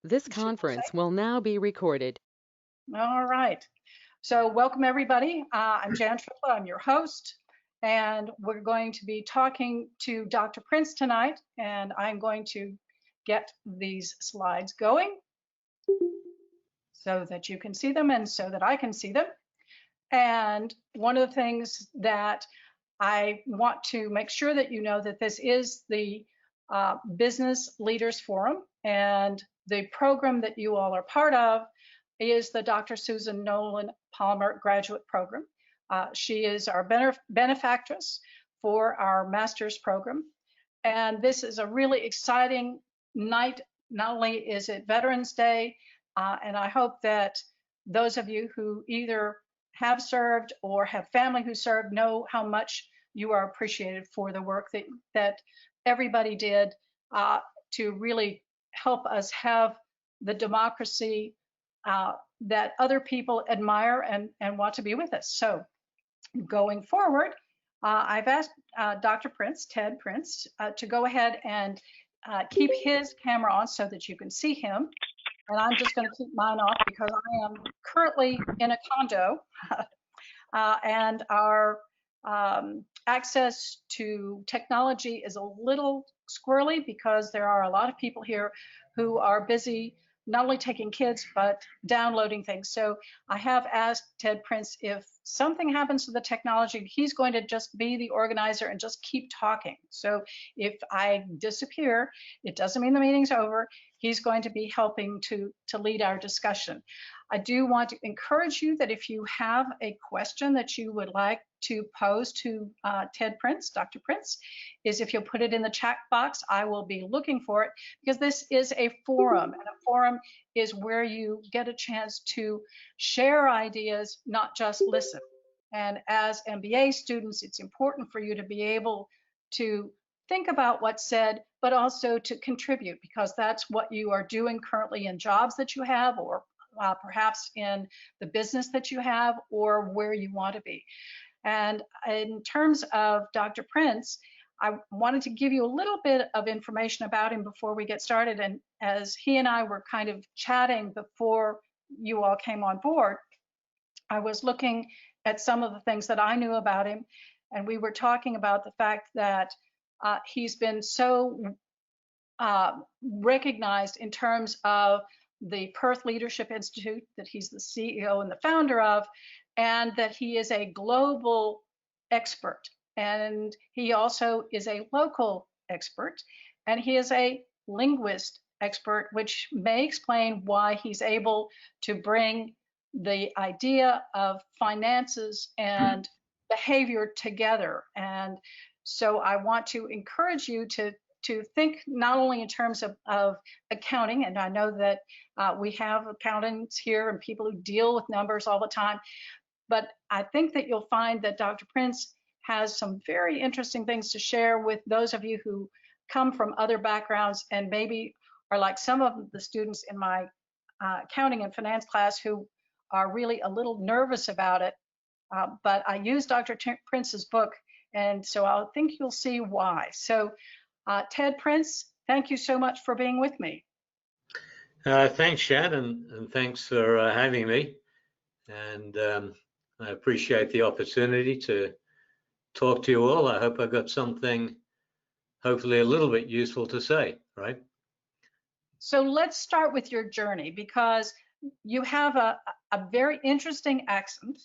This conference will now be recorded. All right. So welcome everybody. I'm Jan Triplett, I'm your host, and we're going to be talking to Dr. Prince tonight, and I'm going to get these slides going so that you can see them and so that I can see them. And one of the things that I want to make sure that you know that this is the Business Leaders Forum, and the program that you all are part of is the Dr. Susan Nolan Palmer Graduate Program. She is our benefactress for our master's program. And this is a really exciting night. Not only is it Veterans Day, and I hope that those of you who either have served or have family who served know how much you are appreciated for the work that everybody did to really help us have the democracy that other people admire and want to be with us. So going forward, I've asked Dr. Prince, Ted Prince, to go ahead and keep his camera on so that you can see him. And I'm just going to keep mine off because I am currently in a condo and our access to technology is a little squirrely because there are a lot of people here who are busy not only taking kids, but downloading things. So I have asked Ted Prince if something happens to the technology, he's going to just be the organizer and just keep talking. So if I disappear, it doesn't mean the meeting's over. He's going to be helping to lead our discussion. I do want to encourage you that if you have a question that you would like to pose to Ted Prince, Dr. Prince, is if you'll put it in the chat box, I will be looking for it, because this is a forum, and a forum is where you get a chance to share ideas, not just listen. And as MBA students, it's important for you to be able to think about what's said, but also to contribute, because that's what you are doing currently in jobs that you have, or perhaps in the business that you have, or where you want to be. And in terms of Dr. Prince, I wanted to give you a little bit of information about him before we get started. And as he and I were kind of chatting before you all came on board, I was looking at some of the things that I knew about him. And we were talking about the fact that he's been so recognized in terms of the Perth Leadership Institute, that he's the CEO and the founder of, and that he is a global expert. And he also is a local expert, and he is a linguist expert, which may explain why he's able to bring the idea of finances and behavior together. And so I want to encourage you to think not only in terms of accounting, and I know that we have accountants here and people who deal with numbers all the time, but I think that you'll find that Dr. Prince has some very interesting things to share with those of you who come from other backgrounds and maybe are like some of the students in my accounting and finance class who are really a little nervous about it. But I used Dr. Prince's book, and so I think you'll see why. So Ted Prince, thank you so much for being with me. Thanks, Chad, and thanks for having me. And I appreciate the opportunity to talk to you all. I hope I got something, hopefully a little bit useful to say, right? So let's start with your journey, because you have a very interesting accent,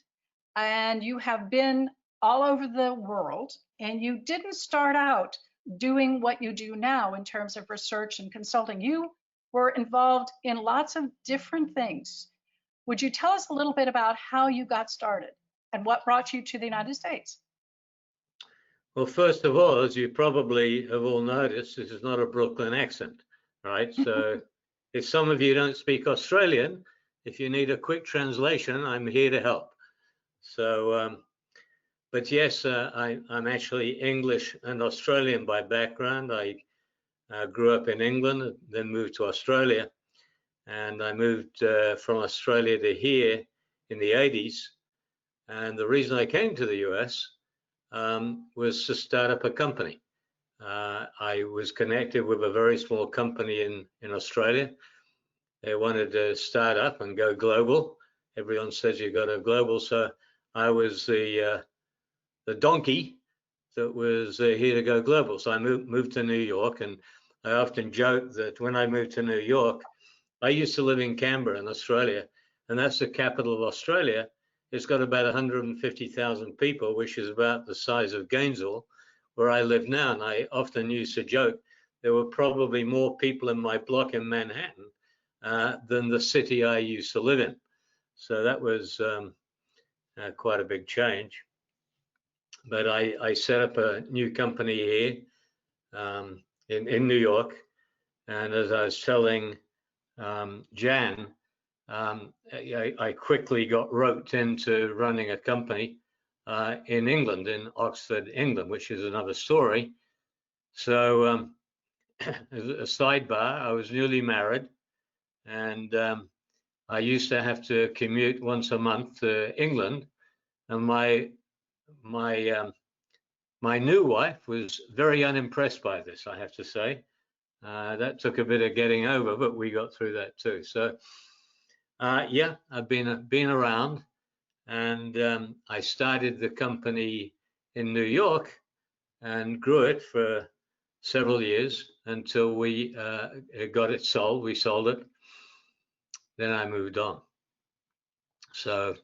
and you have been all over the world, and you didn't start out doing what you do now in terms of research and consulting. You were involved in lots of different things. Would you tell us a little bit about how you got started and what brought you to the United States? Well, first of all, as you probably have all noticed, this is not a Brooklyn accent, right? So if some of you don't speak Australian, if you need a quick translation, I'm here to help. So, but yes, I'm actually English and Australian by background. I grew up in England, then moved to Australia. And I moved from Australia to here in the 80s. And the reason I came to the US was to start up a company. I was connected with a very small company in Australia, They wanted to start up and go global. Everyone says you got to go global, so I was the donkey that was here to go global. So I moved to New York, and I often joke that when I moved to New York, I used to live in Canberra in Australia, and that's the capital of Australia. It's got about 150,000 people, which is about the size of Gainesville, where I live now. And I often used to joke there were probably more people in my block in Manhattan than the city I used to live in. So that was quite a big change. But I set up a new company here in New York. And as I was telling Jan, I quickly got roped into running a company in England, in Oxford, England, which is another story. So as a sidebar, I was newly married, and I used to have to commute once a month to England, and my new wife was very unimpressed by this, I have to say. That took a bit of getting over, but we got through that too. So yeah, I've been around, and I started the company in New York and grew it for several years until we got it sold. We sold it. Then I moved on. So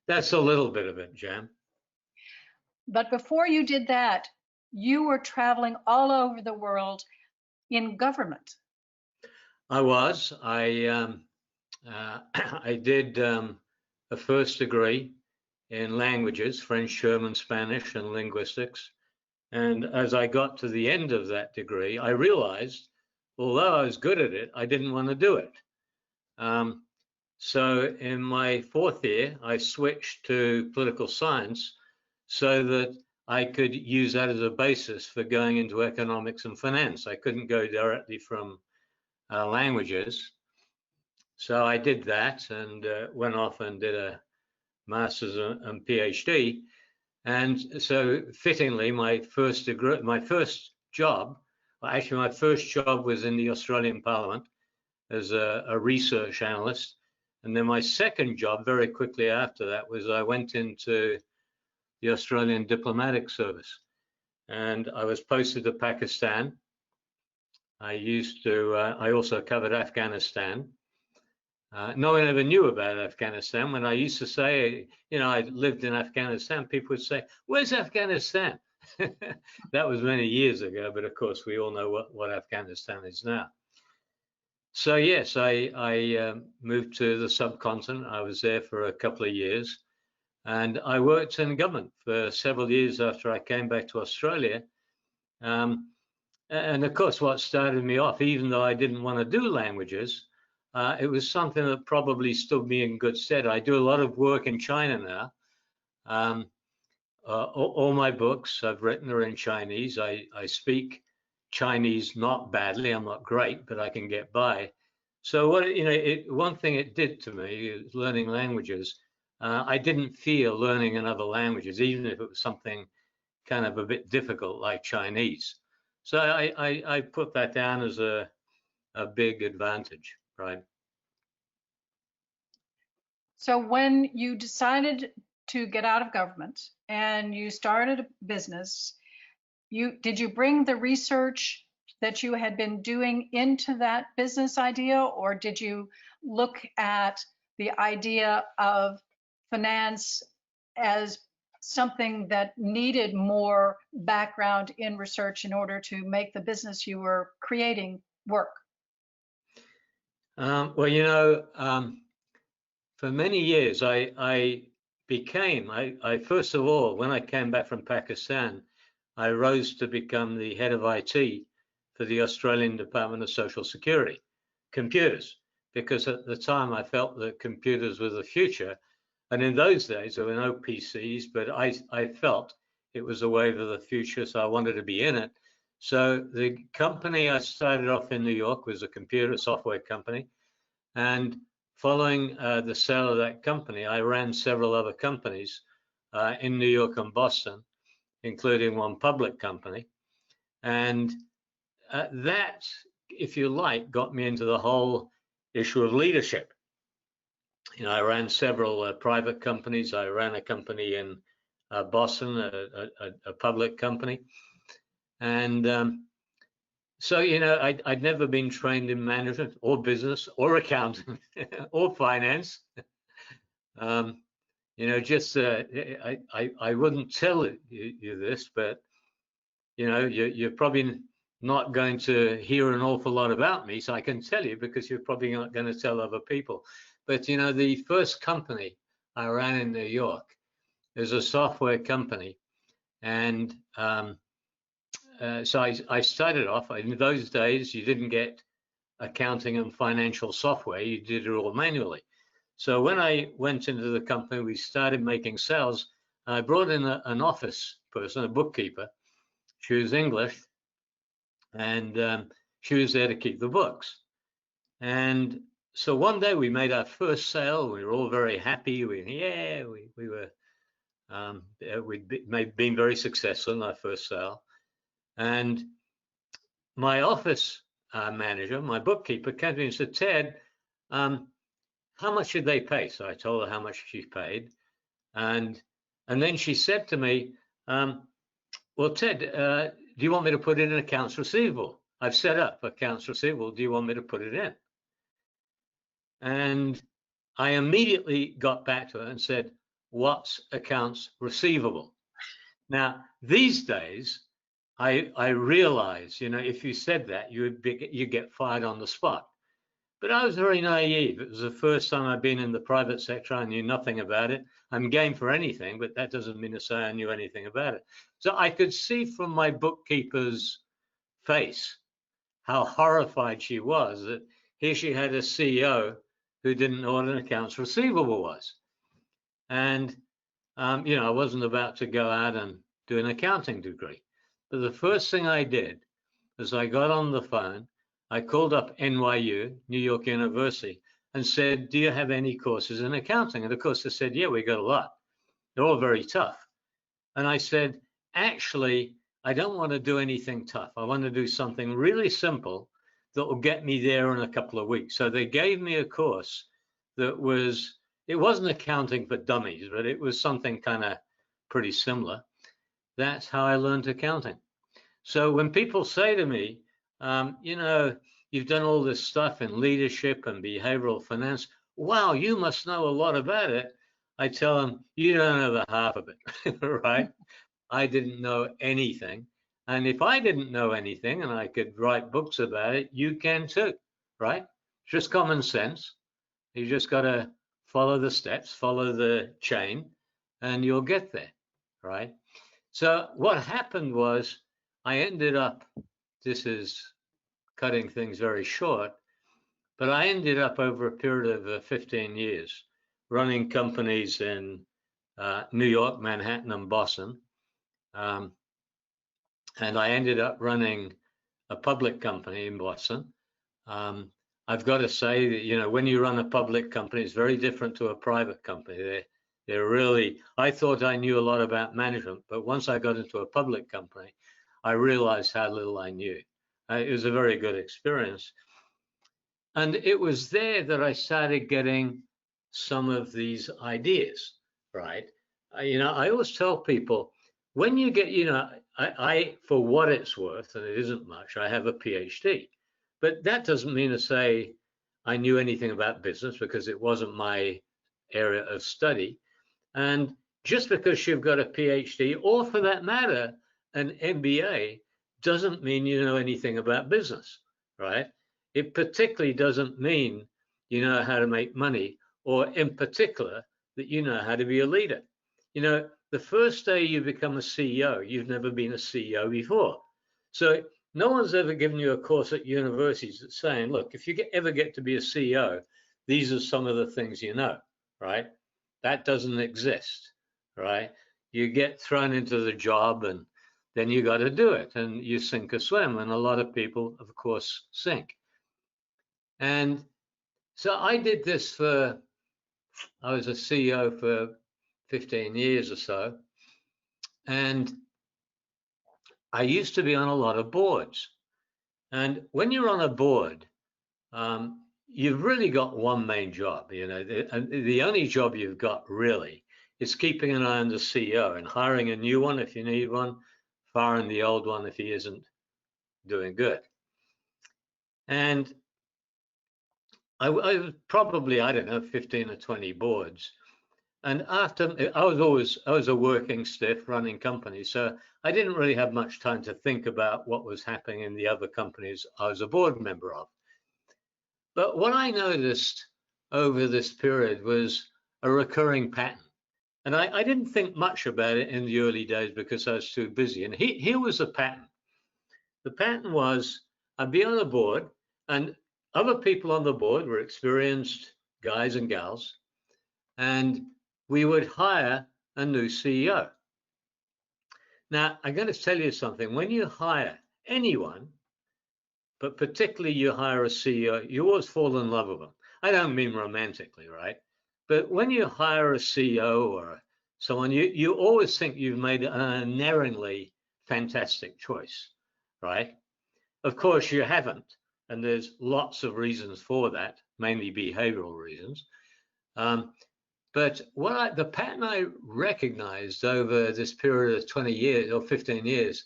that's a little bit of it, Jan. But before you did that, you were traveling all over the world in government. I was. I did a first degree in languages, French, German, Spanish, and linguistics. And as I got to the end of that degree, I realized, although I was good at it, I didn't want to do it. So in my fourth year, I switched to political science so that I could use that as a basis for going into economics and finance. I couldn't go directly from languages. So I did that and went off and did a master's and PhD. And so fittingly, my first job was in the Australian Parliament as a research analyst. And then my second job very quickly after that was I went into the Australian Diplomatic Service. And I was posted to Pakistan. I also covered Afghanistan. No one ever knew about Afghanistan. When I used to say, I lived in Afghanistan, people would say, "Where's Afghanistan?" That was many years ago, but of course we all know what Afghanistan is now. So yes, I moved to the subcontinent. I was there for a couple of years, and I worked in government for several years after I came back to Australia. And of course, what started me off, even though I didn't want to do languages, it was something that probably stood me in good stead. I do a lot of work in China now. All my books I've written are in Chinese. I speak Chinese not badly. I'm not great, but I can get by. So one thing it did to me is learning languages. I didn't feel learning another languages, even if it was something kind of a bit difficult like Chinese. So I put that down as a big advantage, right? So when you decided to get out of government and you started a business, did you bring the research that you had been doing into that business idea, or did you look at the idea of finance as something that needed more background in research in order to make the business you were creating work? Well, for many years, I first of all, when I came back from Pakistan, I rose to become the head of IT for the Australian Department of Social Security, computers, because at the time I felt that computers were the future. And in those days, there were no PCs, but I felt it was a wave of the future, so I wanted to be in it. So the company I started off in New York was a computer software company. And following the sale of that company, I ran several other companies in New York and Boston, including one public company. And that, if you like, got me into the whole issue of leadership. You know, I ran several private companies. I ran a company in Boston, a public company. And so, you know, I'd never been trained in management or business or accounting or finance. You know, just I wouldn't tell you this, but you know, you're probably not going to hear an awful lot about me, so I can tell you because you're probably not going to tell other people. But you know, the first company I ran in New York is a software company, and so I started off. In those days, you didn't get accounting and financial software; you did it all manually. So when I went into the company, we started making sales. I brought in an office person, a bookkeeper. She was English, and she was there to keep the books. And so one day we made our first sale. We were all very happy. We were we'd been very successful in our first sale. And my office manager, my bookkeeper, came to me and said, "Ted, how much did they pay?" So I told her how much she paid, and then she said to me, "Well, Ted, do you want me to put in an accounts receivable? I've set up accounts receivable. Do you want me to put it in?" And I immediately got back to her and said, "What's accounts receivable?" Now, these days, I realize, you know, if you said that, you get fired on the spot. But I was very naive. It was the first time I'd been in the private sector. I knew nothing about it. I'm game for anything, but that doesn't mean to say I knew anything about it. So I could see from my bookkeeper's face how horrified she was that here she had a CEO who didn't know what an accounts receivable was. And, you know, I wasn't about to go out and do an accounting degree. But the first thing I did was I got on the phone, I called up NYU, New York University, and said, "Do you have any courses in accounting?" And of course they said, "Yeah, we got a lot. They're all very tough." And I said, "Actually, I don't want to do anything tough. I want to do something really simple that will get me there in a couple of weeks." So they gave me a course that it wasn't accounting for dummies, but it was something kind of pretty similar. That's how I learned accounting. So when people say to me, you know, "You've done all this stuff in leadership and behavioral finance. Wow, you must know a lot about it." I tell them, "You don't know the half of it," right? I didn't know anything. And if I didn't know anything and I could write books about it, you can too, right? Just common sense. You just got to follow the steps, follow the chain, and you'll get there, right? So what happened was I ended up, this is cutting things very short, but I ended up over a period of 15 years running companies in New York, Manhattan, and Boston. And I ended up running a public company in Boston. I've got to say that, you know, when you run a public company, it's very different to a private company. They're really, I thought I knew a lot about management, but once I got into a public company, I realized how little I knew. It was a very good experience. And it was there that I started getting some of these ideas, right? You know, I always tell people, when you get, you know, I, for what it's worth, and it isn't much, I have a PhD, but that doesn't mean to say I knew anything about business because it wasn't my area of study. And just because you've got a PhD, or for that matter, an MBA, doesn't mean you know anything about business, right? It particularly doesn't mean you know how to make money, or in particular, that you know how to be a leader. You know, the first day you become a CEO, you've never been a CEO before. So no one's ever given you a course at universities that's saying, look, if you ever get to be a CEO, these are some of the things you know, right? That doesn't exist, right? You get thrown into the job and then you got to do it, and you sink or swim. And a lot of people, of course, sink. And so I did this I was a CEO for 15 years or so. And I used to be on a lot of boards. And when you're on a board, you've really got one main job, and the only job you've got really is keeping an eye on the CEO and hiring a new one if you need one, firing the old one if he isn't doing good. And I was probably, I don't know, 15 or 20 boards. And after, I was a working stiff running companies, so I didn't really have much time to think about what was happening in the other companies I was a board member of. But what I noticed over this period was a recurring pattern. And I didn't think much about it in the early days because I was too busy. And here was the pattern. The pattern was I'd be on the board, and other people on the board were experienced guys and gals, and we would hire a new CEO. Now, I'm going to tell you something. When you hire anyone, but particularly you hire a CEO, you always fall in love with them. I don't mean romantically, right? But when you hire a CEO or someone, you always think you've made an unerringly fantastic choice, right? Of course, you haven't, and there's lots of reasons for that, mainly behavioral reasons. But the pattern I recognized over this period of 20 years or 15 years,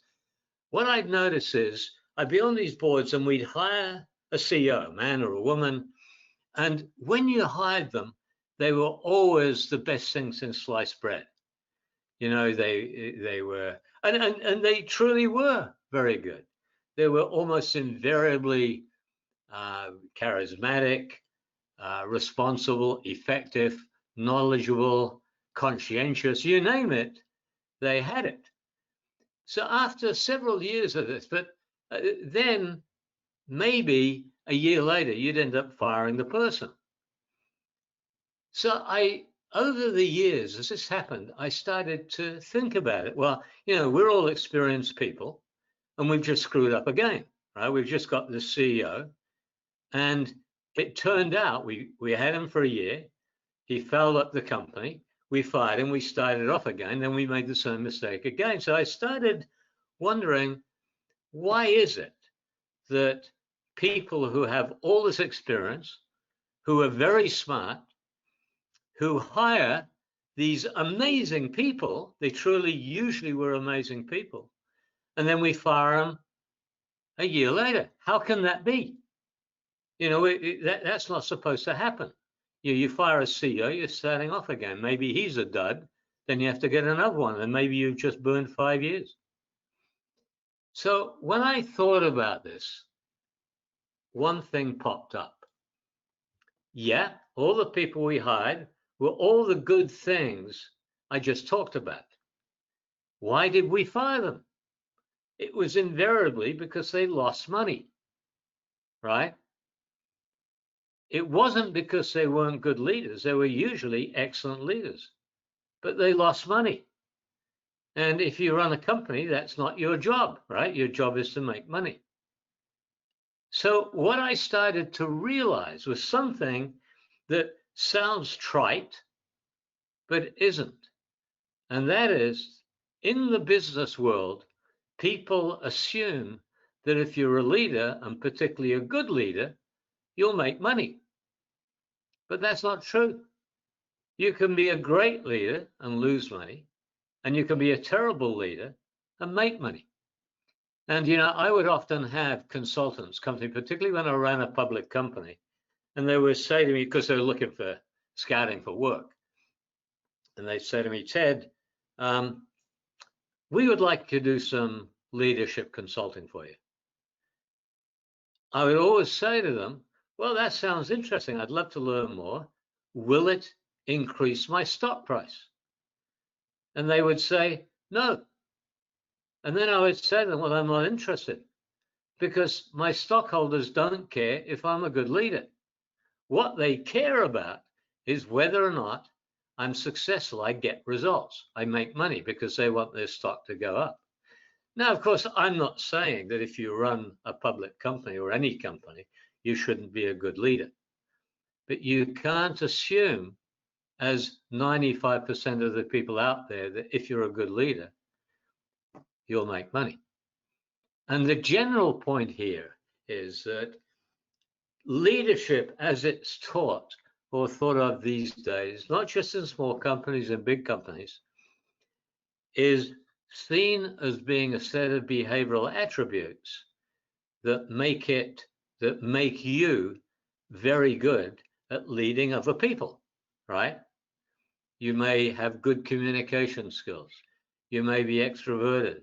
what I'd notice is I'd be on these boards and we'd hire a CEO, a man or a woman, and when you hired them, they were always the best thing since sliced bread. They were, and they truly were very good. They were almost invariably charismatic, responsible, effective, knowledgeable, conscientious, you name it, they had it. So after several years of this, but then maybe a year later, you'd end up firing the person. So over the years, as this happened, I started to think about it. Well, we're all experienced people, and we've just screwed up again, right? We've just got the CEO, and it turned out we had him for a year. He fouled up the company. We fired him. We started off again. Then we made the same mistake again. So I started wondering, why is it that people who have all this experience, who are very smart, who hire these amazing people, they truly usually were amazing people, and then we fire them a year later? How can that be? That's not supposed to happen. You fire a CEO, you're starting off again. Maybe he's a dud, then you have to get another one, and maybe you've just burned 5 years. So when I thought about this, one thing popped up. Yeah, all the people we hired were all the good things I just talked about. Why did we fire them? It was invariably because they lost money, right? It wasn't because they weren't good leaders. They were usually excellent leaders, but they lost money. And if you run a company, that's not your job, right? Your job is to make money. So what I started to realize was something that sounds trite, but isn't. And that is, in the business world, people assume that if you're a leader, and particularly a good leader, you'll make money. But that's not true. You can be a great leader and lose money, and you can be a terrible leader and make money. And, I would often have consultants come to me, particularly when I ran a public company, and they would say to me, because they were looking for scouting for work, and they'd say to me, Ted, we would like to do some leadership consulting for you. I would always say to them, well, that sounds interesting. I'd love to learn more. Will it increase my stock price? And they would say, no. And then I would say to them, well, I'm not interested, because my stockholders don't care if I'm a good leader. What they care about is whether or not I'm successful. I get results. I make money, because they want their stock to go up. Now, of course, I'm not saying that if you run a public company or any company, you shouldn't be a good leader. But you can't assume, as 95% of the people out there, that if you're a good leader, you'll make money. And the general point here is that leadership as it's taught or thought of these days, not just in small companies and big companies, is seen as being a set of behavioral attributes that make you very good at leading other people, right? You may have good communication skills. You may be extroverted.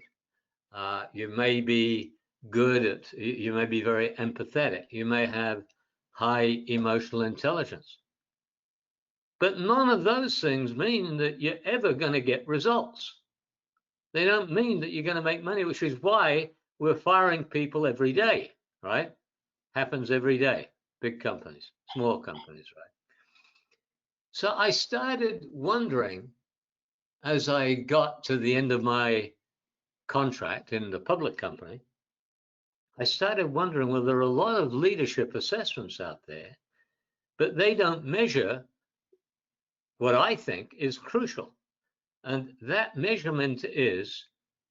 You may be you may be very empathetic. You may have high emotional intelligence. But none of those things mean that you're ever going to get results. They don't mean that you're going to make money, which is why we're firing people every day, right? Happens every day. Big companies, small companies, right? So I started wondering as I got to the end of my contract in the public company, I started wondering, well, there are a lot of leadership assessments out there, but they don't measure what I think is crucial. And that measurement is,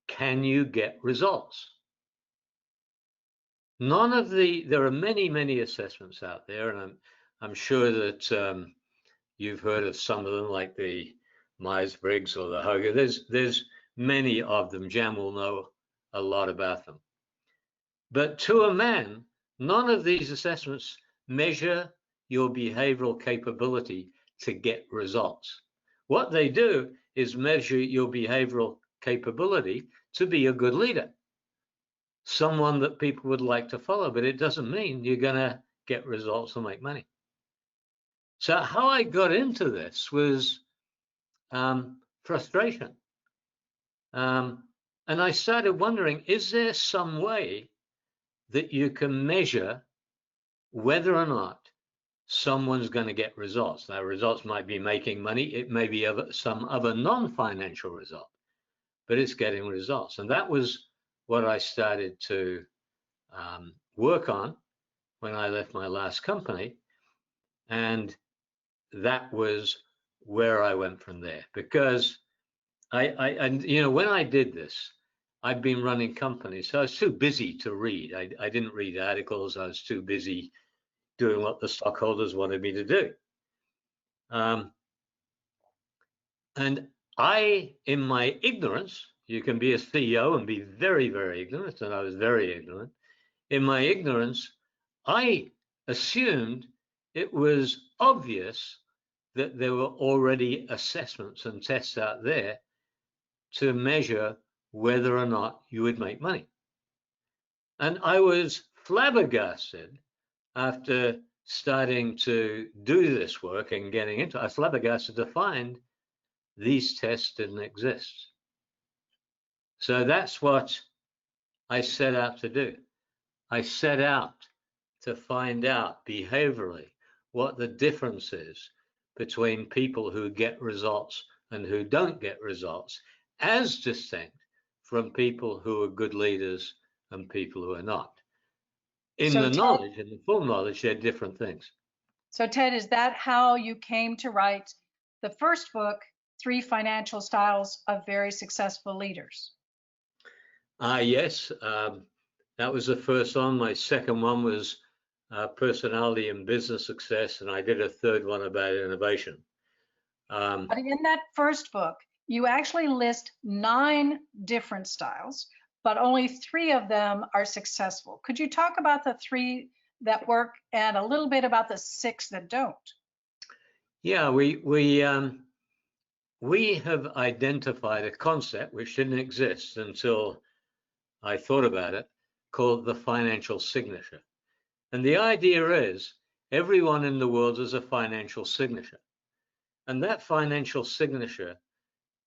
can you get results? There are many, many assessments out there, and I'm sure that you've heard of some of them, like the Myers-Briggs or the Hogan. There's many of them. Jan will know a lot about them. But to a man, none of these assessments measure your behavioral capability to get results. What they do is measure your behavioral capability to be a good leader, someone that people would like to follow, but it doesn't mean you're going to get results or make money. So how I got into this was frustration. And I started wondering, is there some way that you can measure whether or not someone's going to get results? Now, results might be making money. It may be some other non-financial result, but it's getting results. And that was what I started to work on when I left my last company. And that was where I went from there, because when I did this, I'd been running companies, so I was too busy to read. I didn't read articles. I was too busy doing what the stockholders wanted me to do. And I, in my ignorance, you can be a CEO and be very, very ignorant, and I was very ignorant. In my ignorance, I assumed it was obvious that there were already assessments and tests out there to measure whether or not you would make money. And I was flabbergasted after starting to do this work and getting into it. I was flabbergasted to find these tests didn't exist. So that's what I set out to do. I set out to find out behaviorally what the difference is between people who get results and who don't get results, as distinct from people who are good leaders and people who are not. In the full knowledge, they're different things. So Ted, is that how you came to write the first book, 3 Financial Styles of Very Successful Leaders? Yes, that was the first one. My second one was Personality and Business Success, and I did a third one about innovation. But in that first book, you actually list 9 different styles, but only 3 of them are successful. Could you talk about the 3 that work and a little bit about the 6 that don't? Yeah, we have identified a concept which didn't exist until I thought about it, called the financial signature. And the idea is everyone in the world has a financial signature. And that financial signature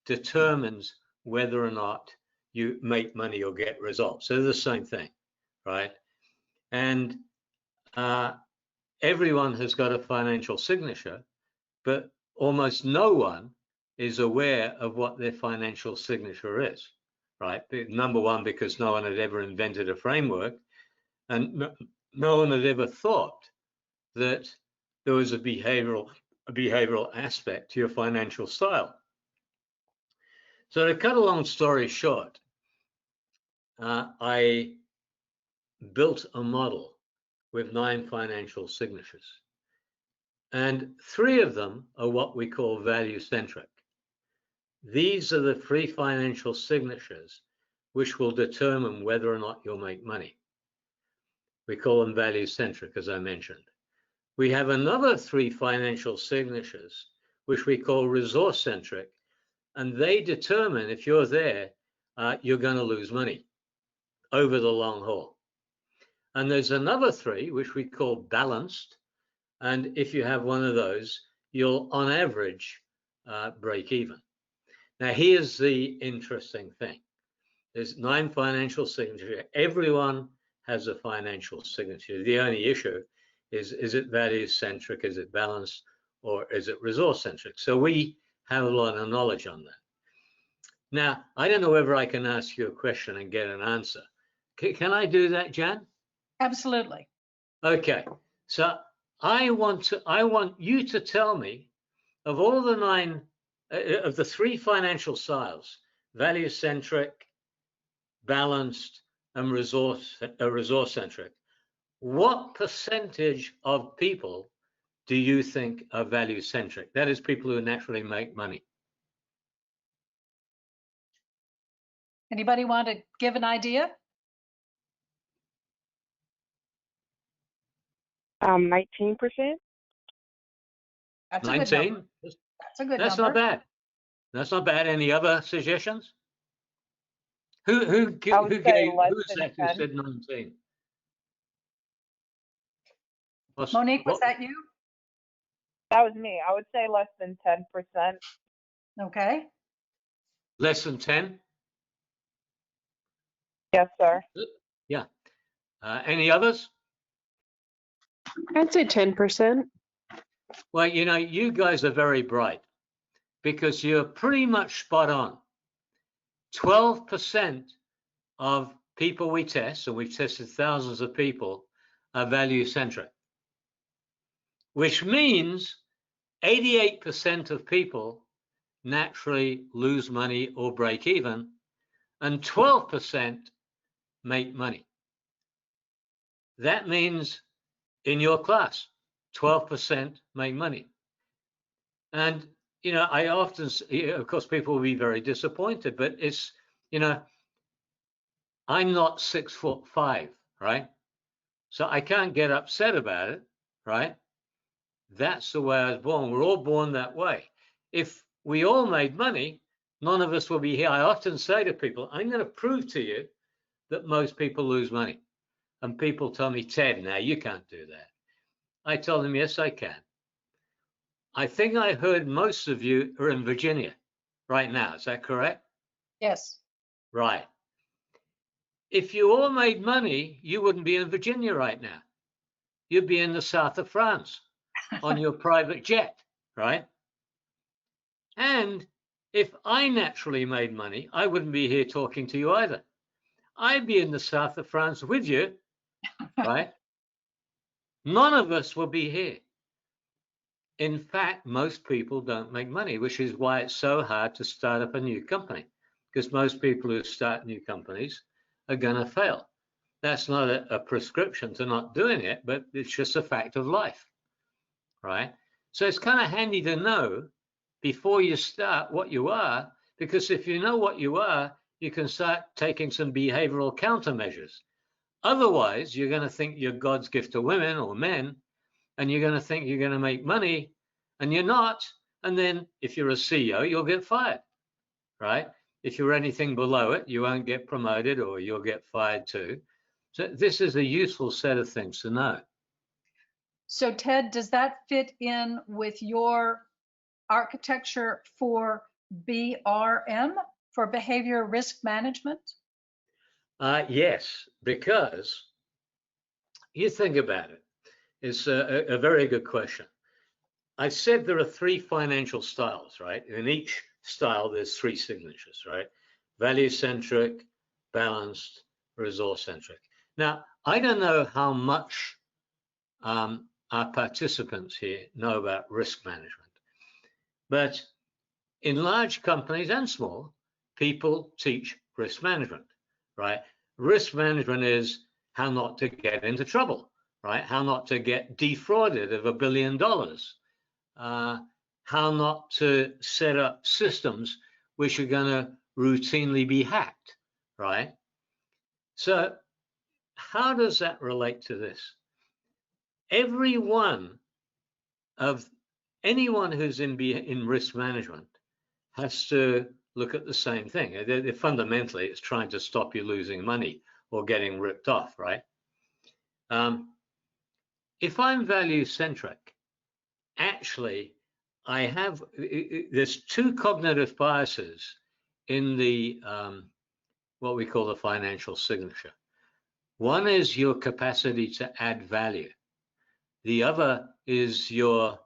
determines whether or not you make money or get results. So they're the same thing, right? And everyone has got a financial signature, but almost no one is aware of what their financial signature is, right? Number one, because no one had ever invented a framework, and no one had ever thought that there was a behavioral aspect to your financial style. So to cut a long story short, I built a model with 9 financial signatures. And 3 of them are what we call value-centric. These are the 3 financial signatures which will determine whether or not you'll make money. We call them value-centric, as I mentioned. We have another 3 financial signatures, which we call resource-centric, and they determine if you're there, you're going to lose money over the long haul. And there's another 3, which we call balanced, and if you have one of those, you'll, on average, break even. Now, here's the interesting thing. There's 9 financial signatures. Everyone has a financial signature. The only issue is it value-centric, is it balanced, or is it resource-centric? So we have a lot of knowledge on that. Now, I don't know whether I can ask you a question and get an answer. Can I do that, Jan? Absolutely. Okay. So I want you to tell me, of all the 9, of the 3 financial styles, value-centric, balanced, and resource-centric, what percentage of people do you think are value-centric? That is, people who naturally make money. Anybody want to give an idea? 19%. That's a good 19? number. That's a good That's number. not bad. That's not bad. Any other suggestions? Who I would say who less than said 10. 19? Monique, was that you? That was me. I would say less than 10%. Okay. Less than 10? Yes, sir. Yeah. Any others? I'd say 10%. Well, you know, you guys are very bright because you're pretty much spot on. 12% of people we test, and we've tested thousands of people, are value-centric, which means 88% of people naturally lose money or break even, and 12% make money. That means in your class, 12% make money. And, you know, I often, of course, people will be very disappointed, but it's, you know, I'm not 6'5", right? So I can't get upset about it, right? That's the way I was born. We're all born that way. If we all made money, none of us will be here. I often say to people, I'm going to prove to you that most people lose money. And people tell me, Ted, now you can't do that. I tell them, yes, I can. I think I heard most of you are in Virginia right now. Is that correct? Yes. Right. If you all made money, you wouldn't be in Virginia right now. You'd be in the south of France on your private jet, right? And if I naturally made money, I wouldn't be here talking to you either. I'd be in the south of France with you, right? None of us will be here. In fact, most people don't make money, which is why it's so hard to start up a new company, because most people who start new companies are going to fail. That's not a prescription to not doing it, but it's just a fact of life, right? So it's kind of handy to know before you start what you are, because if you know what you are, you can start taking some behavioral countermeasures. Otherwise, you're going to think you're God's gift to women or men, and you're going to think you're going to make money, and you're not. And then if you're a CEO, you'll get fired, right? If you're anything below it, you won't get promoted or you'll get fired too. So this is a useful set of things to know. So Ted, does that fit in with your architecture for BRM, for behavior risk management? Yes, because you think about it. It's a very good question. I said there are 3 financial styles, right? In each style, there's 3 signatures, right? Value-centric, balanced, resource-centric. Now, I don't know how much our participants here know about risk management, but in large companies and small, people teach risk management, right? Risk management is how not to get into trouble, right? How not to get defrauded of $1 billion, how not to set up systems which are going to routinely be hacked, right? So how does that relate to this? Every one of anyone who's in risk management has to look at the same thing. Fundamentally, it's trying to stop you losing money or getting ripped off, right? If I'm value-centric, actually, there's two cognitive biases in the what we call the financial signature. One is your capacity to add value. The other is your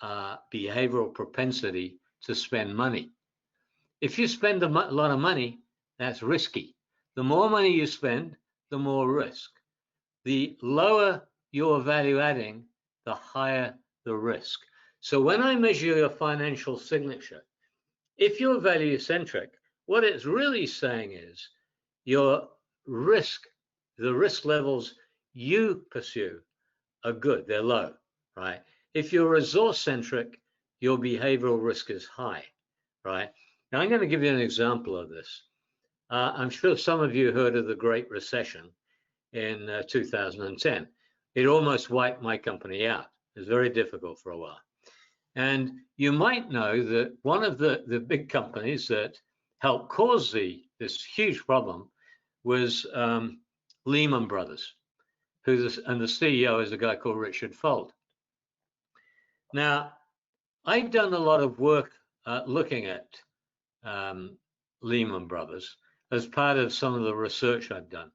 behavioral propensity to spend money. If you spend a lot of money, that's risky. The more money you spend, the more risk. The lower your value adding, the higher the risk. So when I measure your financial signature, if you're value centric, what it's really saying is your risk, the risk levels you pursue are good, they're low, right? If you're resource centric, your behavioral risk is high, right? Now I'm going to give you an example of this. I'm sure some of you heard of the Great Recession in 2010. It almost wiped my company out. It was very difficult for a while. And you might know that one of the big companies that helped cause this huge problem was Lehman Brothers, and the CEO is a guy called Richard Fuld. Now, I've done a lot of work looking at Lehman Brothers as part of some of the research I've done.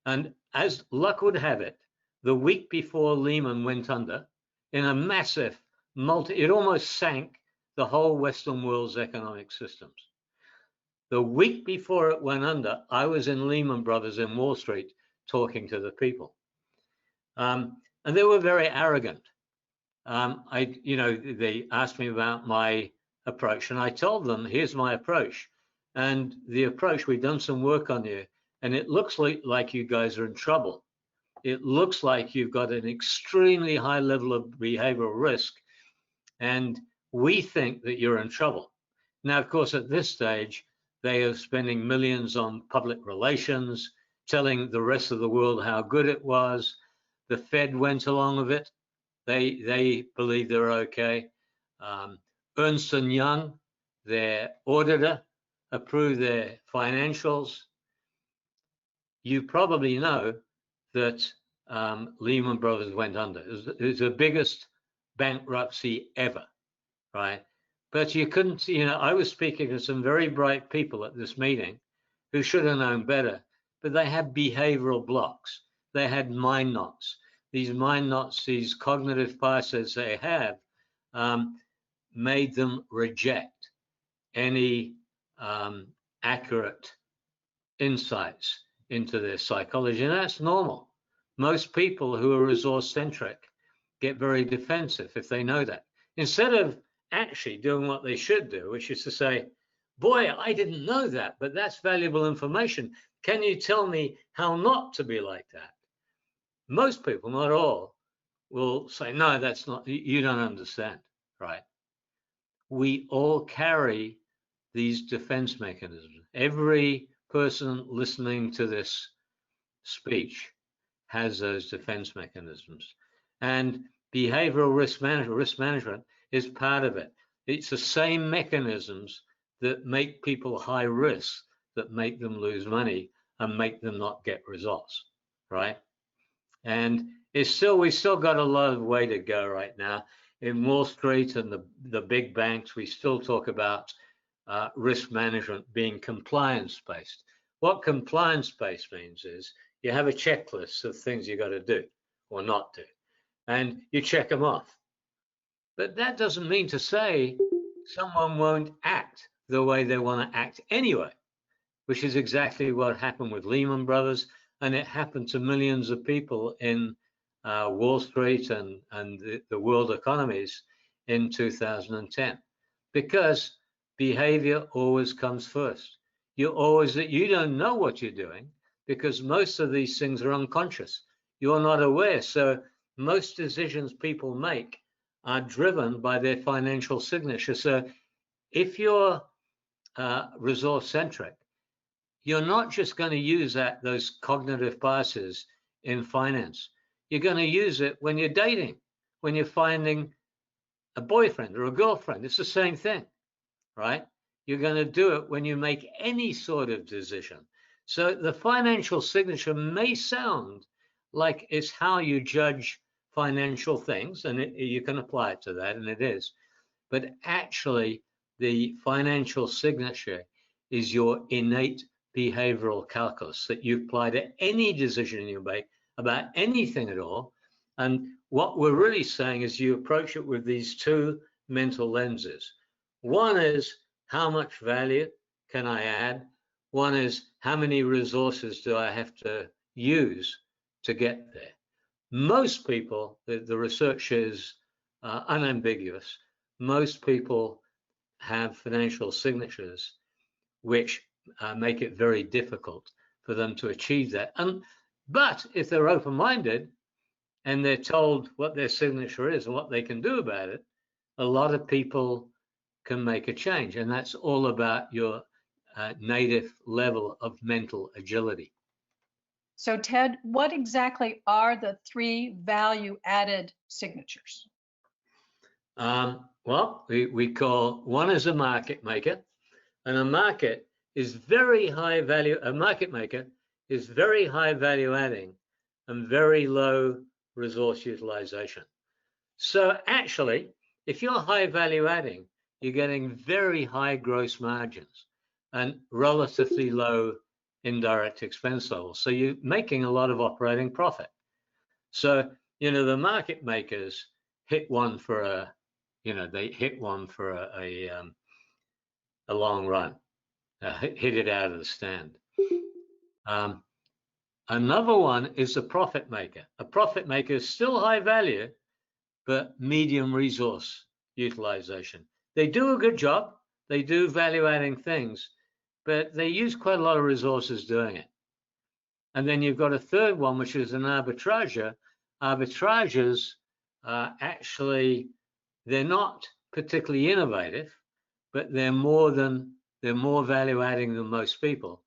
And as luck would have it, the week before Lehman went under, in a massive it almost sank the whole Western world's economic systems. The week before it went under, I was in Lehman Brothers in Wall Street talking to the people. And they were very arrogant. They asked me about my approach, and I told them, here's my approach. And the approach, we've done some work on you, and it looks like you guys are in trouble. It looks like you've got an extremely high level of behavioral risk, and we think that you're in trouble. Now, of course, at this stage, they are spending millions on public relations, telling the rest of the world how good it was. The Fed went along with it. They believe they're okay. Ernst & Young, their auditor, approved their financials. You probably know that Lehman Brothers went under. It was the biggest bankruptcy ever, right? But you couldn't, I was speaking to some very bright people at this meeting who should have known better, but they had behavioral blocks. They had mind knots. These mind knots, these cognitive biases they have, made them reject any accurate insights into their psychology, and that's normal. Most people who are resource-centric get very defensive if they know that. Instead of actually doing what they should do, which is to say, boy, I didn't know that, but that's valuable information. Can you tell me how not to be like that? Most people, not all, will say, no, that's not, you don't understand, right? We all carry these defense mechanisms. Every person listening to this speech has those defense mechanisms. And behavioral risk management is part of it. It's the same mechanisms that make people high risk, that make them lose money and make them not get results, right? And we've still got a lot of way to go right now. In Wall Street and the big banks, we still talk about risk management being compliance-based. What compliance-based means is you have a checklist of things you got to do or not do, and you check them off. But that doesn't mean to say someone won't act the way they want to act anyway, which is exactly what happened with Lehman Brothers, and it happened to millions of people in Wall Street and the world economies in 2010, because behavior always comes first. You don't know what you're doing because most of these things are unconscious. you're not aware. So most decisions people make are driven by their financial signature. So if you're resource centric, you're not just going to use those cognitive biases in finance. You're going to use it when you're dating, when you're finding a boyfriend or a girlfriend. It's the same thing, right? You're going to do it when you make any sort of decision. So the financial signature may sound like it's how you judge financial things, and you can apply it to that, and it is. But actually, the financial signature is your innate behavioral calculus that you apply to any decision you make about anything at all. And what we're really saying is you approach it with these two mental lenses. One is, how much value can I add? One is, how many resources do I have to use to get there? Most people, the research is unambiguous. Most people have financial signatures which make it very difficult for them to achieve that. But if they're open-minded and they're told what their signature is and what they can do about it, a lot of people can make a change. And that's all about your native level of mental agility. So Ted, what exactly are the 3 value-added signatures? Well, we call one is a market maker, and a market is very high value. A market maker is very high value adding and very low resource utilization. So actually, if you're high value adding, you're getting very high gross margins and relatively low indirect expense levels. So you're making a lot of operating profit. So, you know, the market makers hit one for a, you know, they hit one for a long run, hit it out of the stand. Another one is a profit maker. A profit maker is still high value, but medium resource utilization. They do a good job. They do value adding things, but they use quite a lot of resources doing it. And then you've got a third one, which is an arbitrager. Arbitragers actually, they're not particularly innovative, but they're more value adding than most people,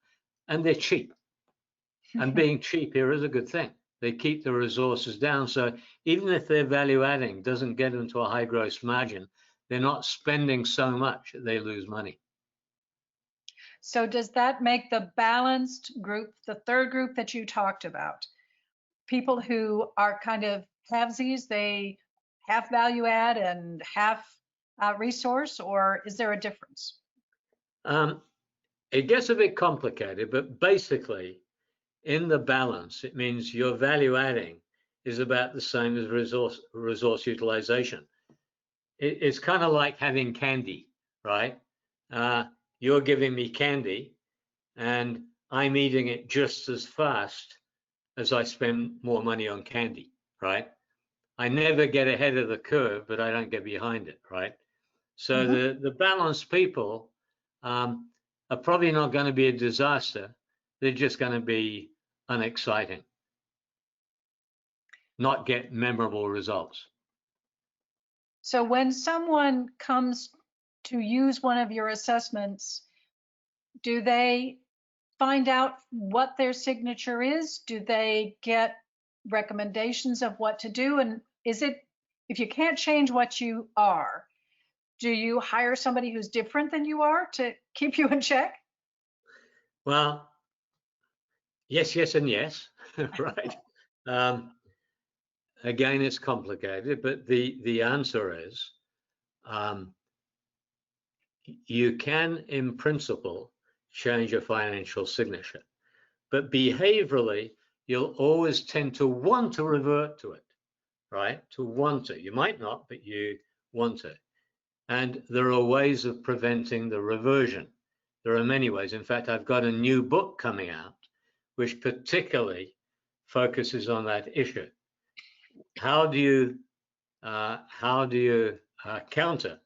and they're cheap. And being cheap here is a good thing. They keep the resources down. So even if their value adding doesn't get them to a high gross margin, they're not spending so much that they lose money. So does that make the balanced group, the third group that you talked about, people who are kind of halvesies, they half value add and half resource, or is there a difference? It gets a bit complicated, but basically in the balance, it means your value adding is about the same as resource utilization. It's kind of like having candy, right? You're giving me candy and I'm eating it just as fast as I spend more money on candy, right? I never get ahead of the curve, but I don't get behind it, right? So the balanced people are probably not going to be a disaster. They're just going to be unexciting, not get memorable results. So when someone comes to use one of your assessments, do they find out what their signature is? Do they get recommendations of what to do? And is it, if you can't change what you are, do you hire somebody who's different than you are to keep you in check? Well, yes, yes, and yes, right? Again, it's complicated, but the answer is you can, in principle, change a financial signature, but behaviorally, you'll always tend to want to revert to it, right? To want to. You might not, but you want to. And there are ways of preventing the reversion. There are many ways. In fact, I've got a new book coming out, which particularly focuses on that issue. How do you counter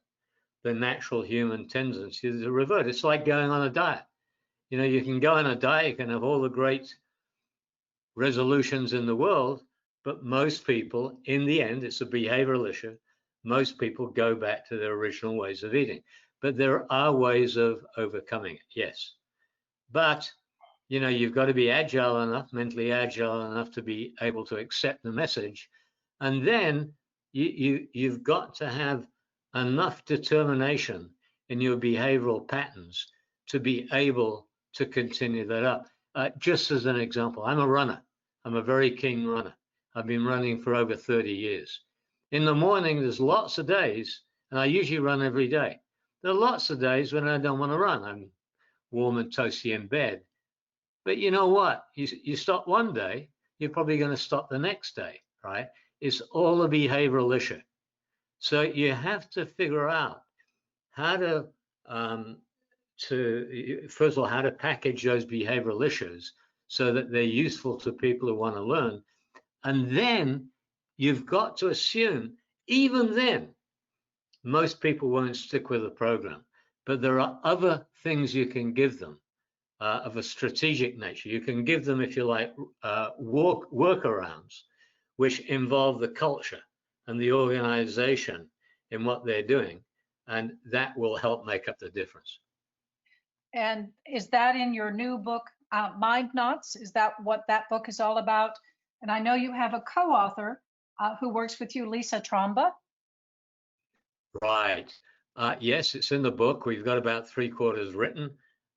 the natural human tendency to revert? It's like going on a diet. You know, you can go on a diet, you can have all the great resolutions in the world, but most people, in the end, it's a behavioral issue. Most people go back to their original ways of eating. But there are ways of overcoming it, yes. But, you know, you've got to be agile enough, mentally agile enough to be able to accept the message. And then you've got to have enough determination in your behavioral patterns to be able to continue that up. Just as an example, I'm a runner. I'm a very keen runner. I've been running for over 30 years. In the morning, there's lots of days, and I usually run every day. There are lots of days when I don't want to run. I'm warm and toasty in bed. But you know what? You stop one day, you're probably going to stop the next day, right? It's all a behavioral issue. So you have to figure out how to first of all, how to package those behavioral issues so that they're useful to people who want to learn. And then you've got to assume, even then, most people won't stick with the program. But there are other things you can give them of a strategic nature. You can give them, if you like, workarounds, which involve the culture and the organization in what they're doing. And that will help make up the difference. And is that in your new book, Mind Knots? Is that what that book is all about? And I know you have a co-author who works with you, Lisa Tromba. Right. Yes, it's in the book. We've got about 3/4 written.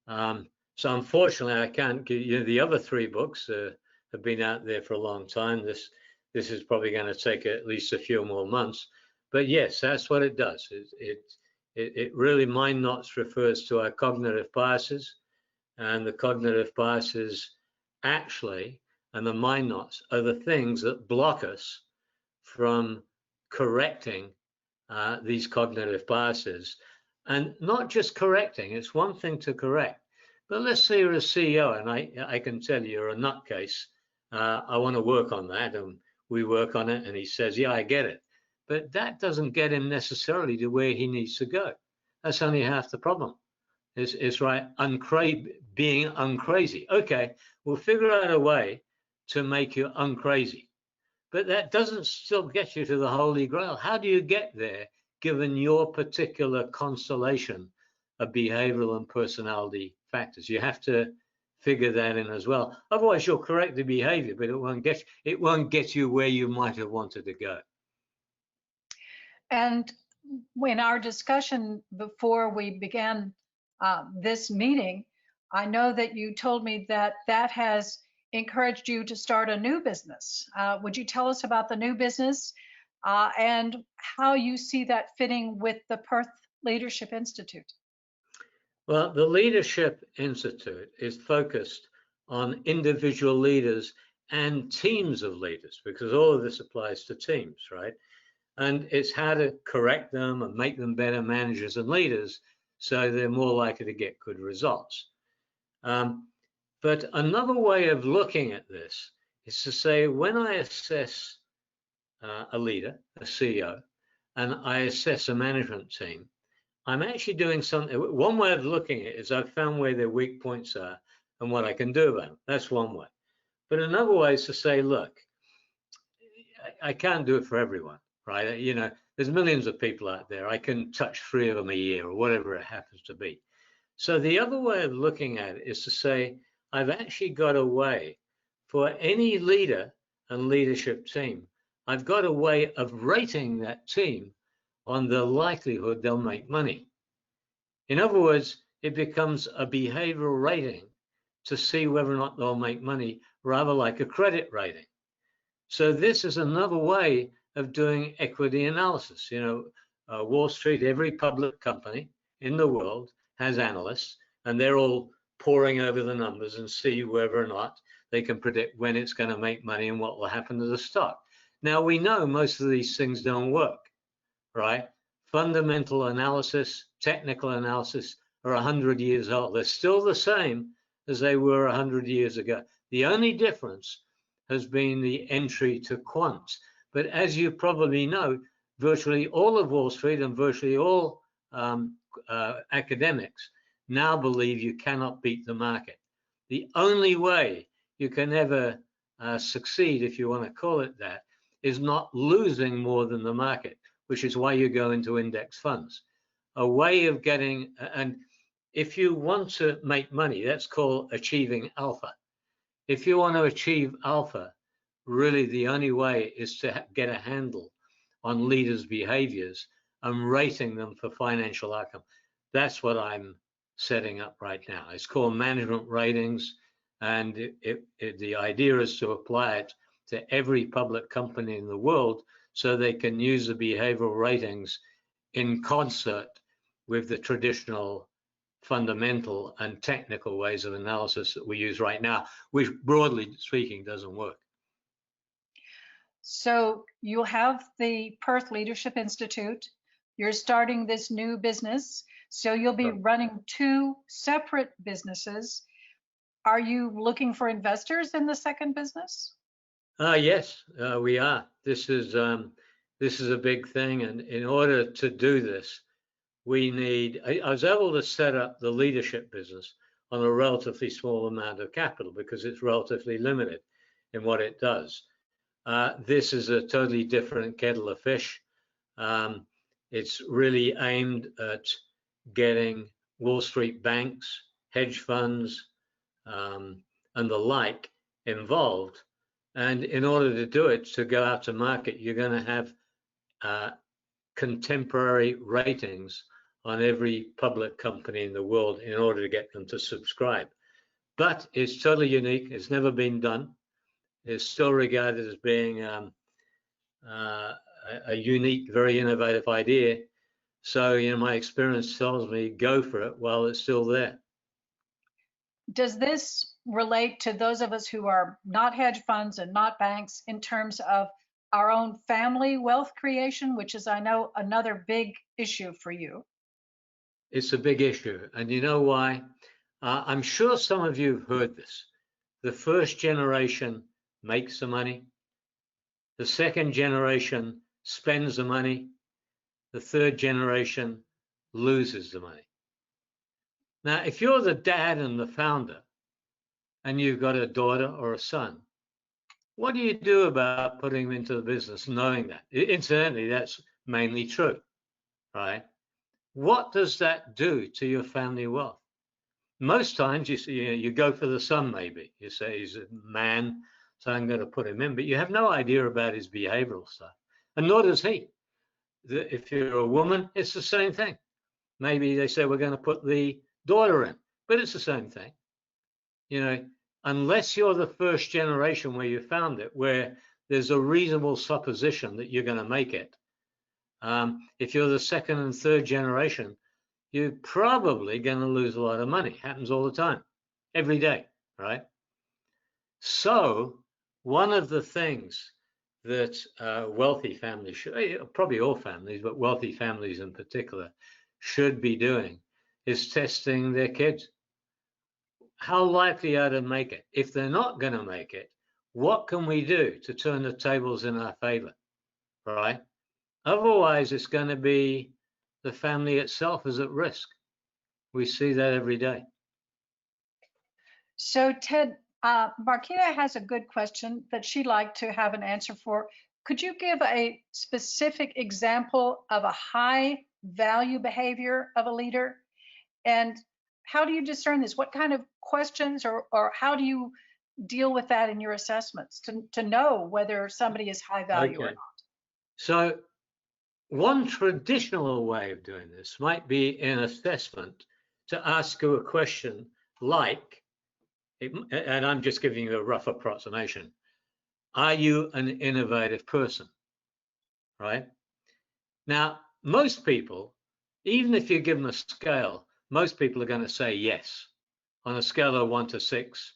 So unfortunately, I can't give you the other 3 books. Have been out there for a long time. This is probably going to take at least a few more months. But yes, that's what it does. It really, Mind Knots refers to our cognitive biases, and the cognitive biases actually, and the mind knots are the things that block us from correcting these cognitive biases. And not just correcting, it's one thing to correct. But let's say you're a CEO, and I can tell you you're a nutcase. I want to work on that, and we work on it, and he says, yeah, I get it. But that doesn't get him necessarily to where he needs to go. That's only half the problem. It's right, being uncrazy. Okay, we'll figure out a way to make you uncrazy. But that doesn't still get you to the Holy Grail. How do you get there, given your particular constellation of behavioral and personality factors? You have to figure that in as well. Otherwise, you'll correct the behavior, but it won't get you where you might have wanted to go. And in our discussion before we began this meeting, I know that you told me that that has encouraged you to start a new business. Would you tell us about the new business and how you see that fitting with the Perth Leadership Institute? Well, the Leadership Institute is focused on individual leaders and teams of leaders, because all of this applies to teams, right? And it's how to correct them and make them better managers and leaders so they're more likely to get good results. But another way of looking at this is to say, when I assess a leader, a CEO, and I assess a management team, I'm actually doing something. One way of looking at it is I've found where their weak points are and what I can do about them. That's one way. But another way is to say, look, I can't do it for everyone, right? You know, there's millions of people out there. I can touch 3 of them a year or whatever it happens to be. So the other way of looking at it is to say, I've actually got a way for any leader and leadership team. I've got a way of rating that team on the likelihood they'll make money. In other words, it becomes a behavioral rating to see whether or not they'll make money, rather like a credit rating. So this is another way of doing equity analysis. You know, Wall Street, every public company in the world has analysts, and they're all poring over the numbers and see whether or not they can predict when it's going to make money and what will happen to the stock. Now, we know most of these things don't work, right? Fundamental analysis, technical analysis are 100 years old. They're still the same as they were 100 years ago. The only difference has been the entry to quants. But as you probably know, virtually all of Wall Street and virtually all academics now believe you cannot beat the market. The only way you can ever succeed, if you want to call it that, is not losing more than the market, which is why you go into index funds. A way of getting, and if you want to make money, that's called achieving alpha. If you want to achieve alpha, really the only way is to get a handle on leaders' behaviors and rating them for financial outcome. That's what I'm setting up right now. It's called management ratings, and the idea is to apply it to every public company in the world so they can use the behavioral ratings in concert with the traditional fundamental and technical ways of analysis that we use right now, which broadly speaking doesn't work. So you have the Perth Leadership Institute. You're starting this new business. So you'll be running two separate businesses. Are you looking for investors in the second business? Yes, we are. This is a big thing, and in order to do this, we need. I was able to set up the leadership business on a relatively small amount of capital because it's relatively limited in what it does. This is a totally different kettle of fish. It's really aimed at getting Wall Street banks, hedge funds, and the like involved. And in order to do it, to go out to market, you're going to have contemporary ratings on every public company in the world in order to get them to subscribe. But it's totally unique. It's never been done. It's still regarded as being a unique, very innovative idea. So, you know, my experience tells me go for it while it's still there. Does this relate to those of us who are not hedge funds and not banks in terms of our own family wealth creation, which is, I know, another big issue for you? It's a big issue. And you know why? I'm sure some of you have heard this. The first generation makes the money. The second generation spends the money. The third generation loses the money. Now, if you're the dad and the founder, and you've got a daughter or a son, what do you do about putting them into the business knowing that? Incidentally, that's mainly true, right? What does that do to your family wealth? Most times you go for the son, maybe. You say he's a man, so I'm going to put him in, but you have no idea about his behavioral stuff, and nor does he. If you're a woman, it's the same thing. Maybe they say we're going to put the daughter in, but it's the same thing. You know, unless you're the first generation where you found it, where there's a reasonable supposition that you're going to make it. If you're the second and third generation, you're probably going to lose a lot of money. It happens all the time, every day, right? So one of the things that wealthy families should, probably all families, but wealthy families in particular, should be doing is testing their kids. How likely are they to make it? If they're not going to make it, what can we do to turn the tables in our favor, right? Otherwise, it's going to be the family itself is at risk. We see that every day. So Ted, Marquita has a good question that she'd like to have an answer for. Could you give a specific example of a high value behavior of a leader? And how do you discern this? What kind of questions or how do you deal with that in your assessments to know whether somebody is high value or not? So one traditional way of doing this might be in assessment to ask you a question like, and I'm just giving you a rough approximation, are you an innovative person, right? Now, most people, even if you give them a scale, most people are going to say yes. On a scale of 1 to 6,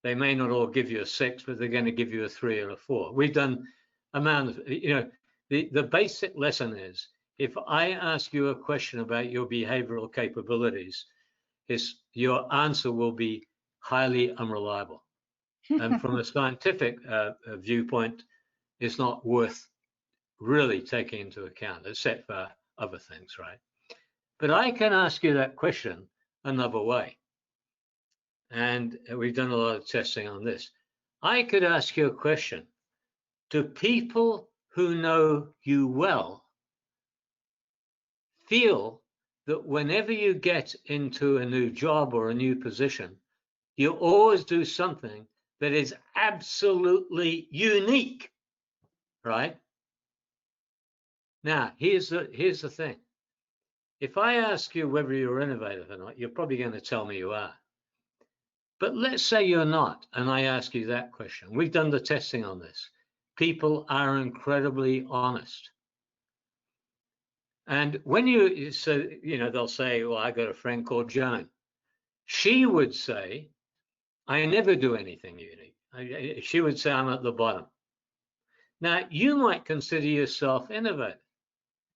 they may not all give you a 6, but they're going to give you a 3 or a 4. We've done amount of, you know, the basic lesson is, if I ask you a question about your behavioral capabilities, your answer will be highly unreliable. And from a scientific viewpoint, it's not worth really taking into account, except for other things, right? But I can ask you that question another way. And we've done a lot of testing on this. I could ask you a question. Do people who know you well feel that whenever you get into a new job or a new position, you always do something that is absolutely unique, right? Now, here's the thing. If I ask you whether you're innovative or not, you're probably going to tell me you are. But let's say you're not, and I ask you that question. We've done the testing on this. People are incredibly honest. And when you say, they'll say, well, I got a friend called Joan. She would say, I never do anything unique. She would say, I'm at the bottom. Now, you might consider yourself innovative.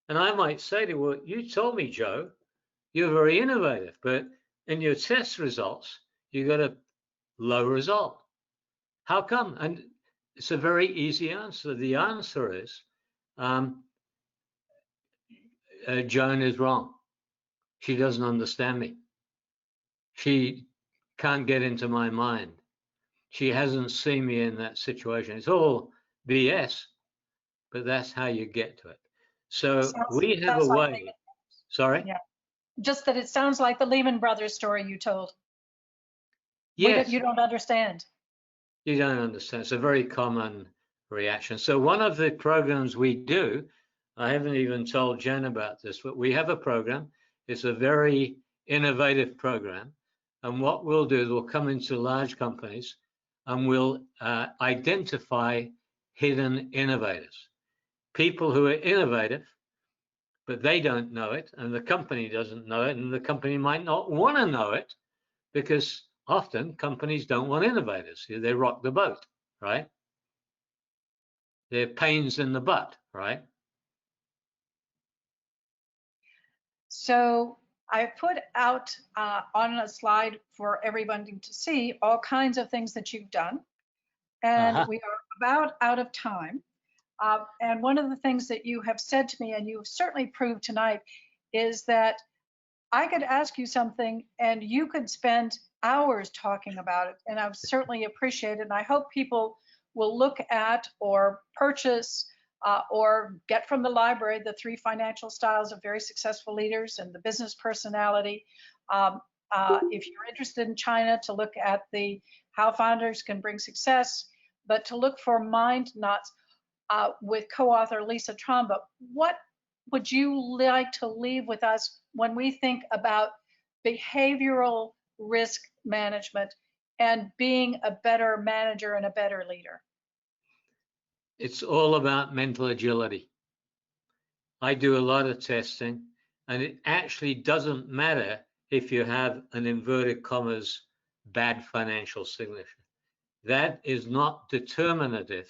And I might say to you, well, you told me, Joe, you're very innovative, but in your test results, you got a low result. How come? And it's a very easy answer. The answer is, Joan is wrong. She doesn't understand me. She can't get into my mind. She hasn't seen me in that situation. It's all BS, but that's how you get to it. So we have a way. Sorry? Yeah. Just that it sounds like the Lehman Brothers story you told. Yes. You don't understand. You don't understand. It's a very common reaction. So one of the programs we do, I haven't even told Jen about this, but we have a program. It's a very innovative program. And what we'll do is we'll come into large companies and we'll identify hidden innovators. People who are innovative, but they don't know it, and the company doesn't know it, and the company might not want to know it, because often companies don't want innovators. They rock the boat, right? They're pains in the butt, right? So I put out on a slide for everybody to see all kinds of things that you've done. And we are about out of time. And one of the things that you have said to me, and you've certainly proved tonight, is that I could ask you something and you could spend hours talking about it. And I certainly appreciate it. And I hope people will look at or purchase or get from the library the 3 financial styles of very successful leaders and the business personality. If you're interested in China, to look at the how founders can bring success, but to look for Mind Knots with co-author Lisa Tromba. What would you like to leave with us when we think about behavioral risk management and being a better manager and a better leader? It's all about mental agility. I do a lot of testing, and it actually doesn't matter if you have an inverted commas bad financial signature. That is not determinative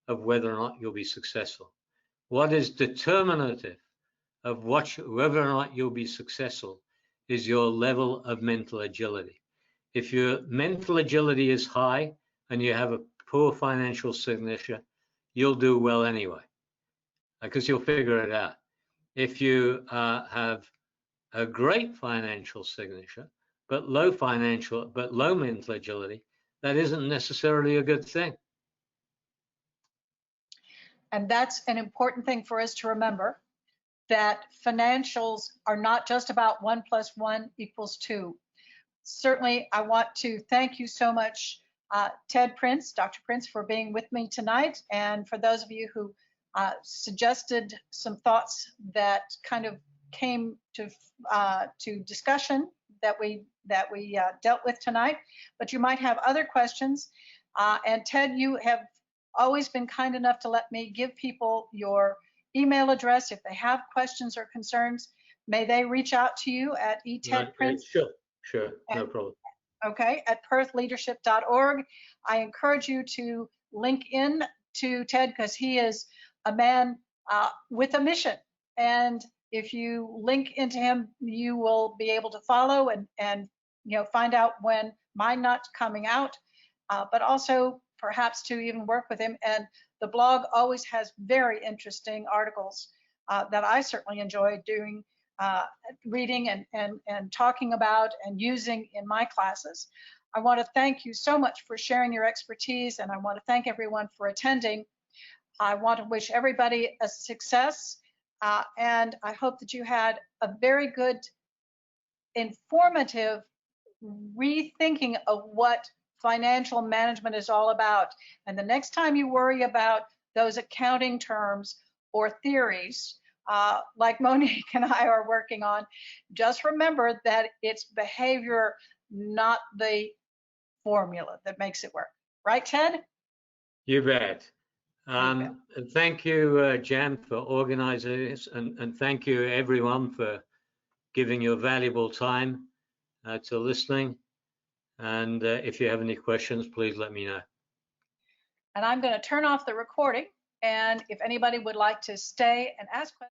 of whether or not you'll be successful. What is determinative of whether or not you'll be successful is your level of mental agility. If your mental agility is high and you have a poor financial signature, you'll do well anyway, because you'll figure it out. If you have a great financial signature, but low mental agility, that isn't necessarily a good thing. And that's an important thing for us to remember, that financials are not just about 1 + 1 = 2. Certainly, I want to thank you so much, Ted Prince, Dr. Prince, for being with me tonight. And for those of you who suggested some thoughts that kind of came to discussion that we dealt with tonight, but you might have other questions. And Ted, you have always been kind enough to let me give people your email address if they have questions or concerns. May they reach out to you at etedprince? Sure, no problem. Okay, at perthleadership.org. I encourage you to link in to Ted, because he is a man with a mission. And if you link into him, you will be able to follow and find out when Mind Knot's coming out, but also perhaps to even work with him. And the blog always has very interesting articles that I certainly enjoy doing, reading and talking about and using in my classes. I want to thank you so much for sharing your expertise, and I want to thank everyone for attending. I want to wish everybody a success, and I hope that you had a very good, informative rethinking of what financial management is all about. And the next time you worry about those accounting terms or theories, like Monique and I are working on, just remember that it's behavior, not the formula, that makes it work. Right, Ted? You bet. Okay. And thank you, Jan, for organizing this, and thank you everyone for giving your valuable time to listening. And if you have any questions, please let me know. And I'm going to turn off the recording. And if anybody would like to stay and ask questions,